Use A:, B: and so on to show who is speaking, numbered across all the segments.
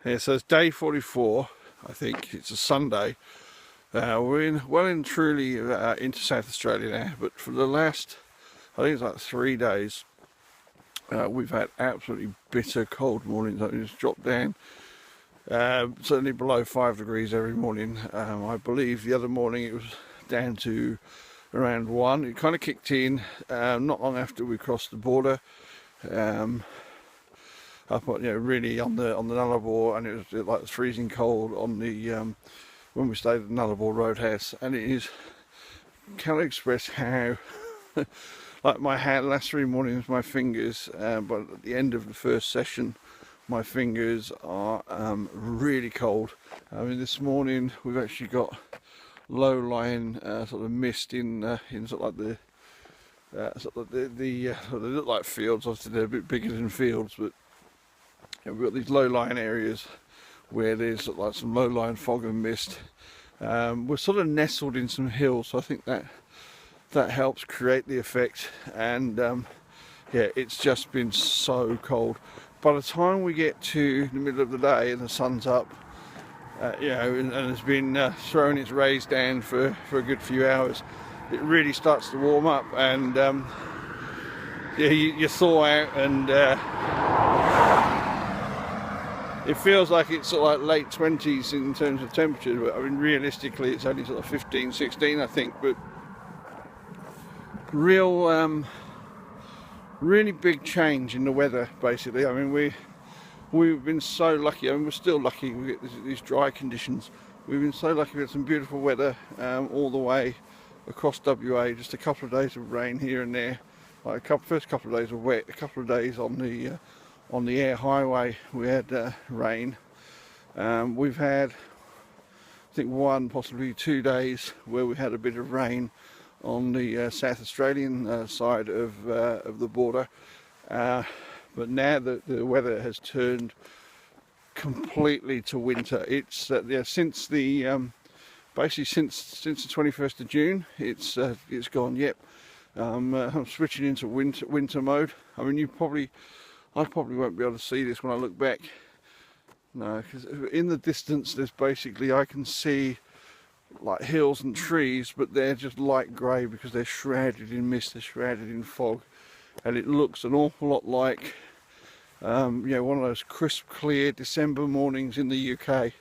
A: Yeah, so it's day 44, I think. It's a Sunday. We're well and truly into South Australia now, but for the last, I think it's like 3 days, we've had absolutely bitter cold mornings. I mean, it's dropped down certainly below 5 degrees every morning. I believe the other morning it was down to around 1. It kind of kicked in not long after we crossed the border. Up, really on the Nullarbor, and it was like freezing cold on the when we stayed at the Nullarbor Roadhouse, and it is, can't express how like my hand last 3 mornings, my fingers, but at the end of the first session, my fingers are really cold. I mean, this morning we've actually got low-lying sort of mist in sort of like they look like fields. Obviously they're a bit bigger than fields, but we've got these low-lying areas where there's like some low-lying fog and mist. We're sort of nestled in some hills, so I think that helps create the effect. And yeah, it's just been so cold. By the time we get to the middle of the day and the sun's up, and it's been throwing its rays down for a good few hours, it really starts to warm up, and yeah, you thaw out, and it feels like it's sort of like late 20s in terms of temperature, but I mean realistically it's only sort of 15, 16 I think. But really big change in the weather basically. I mean we've been so lucky. I mean we're still lucky we get these dry conditions. We've been so lucky we had some beautiful weather all the way across WA. Just a couple of days of rain here and there, like first couple of days were wet, a couple of days on the air highway we had rain. We've had, I think, 1, possibly 2 days where we had a bit of rain on the South Australian side of the border, but now the weather has turned completely to winter. It's since the basically since the 21st of June it's gone. Yep, I'm switching into winter mode. I mean I probably won't be able to see this when I look back. No, because in the distance there's basically, I can see like hills and trees, but they're just light grey because they're shrouded in mist, they're shrouded in fog, and it looks an awful lot like one of those crisp, clear December mornings in the UK,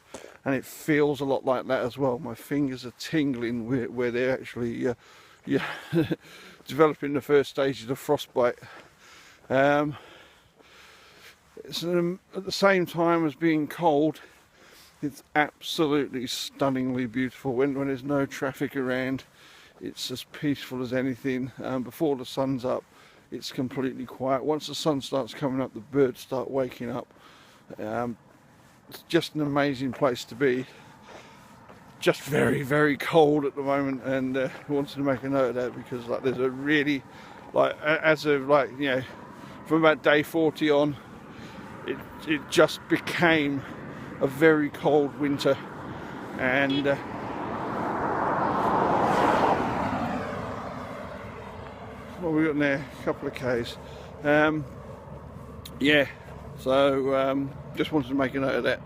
A: and it feels a lot like that as well. My fingers are tingling where they're actually developing the first stages of frostbite. It's at the same time as being cold, it's absolutely stunningly beautiful. When there's no traffic around, it's as peaceful as anything. Before the sun's up, it's completely quiet. Once the sun starts coming up, the birds start waking up. It's just an amazing place to be. Just very, very cold at the moment, and I wanted to make a note of that because like there's a really, like as of like, from about day 40 on, it just became a very cold winter. And what we got there, a couple of Ks. Yeah, so just wanted to make a note of that.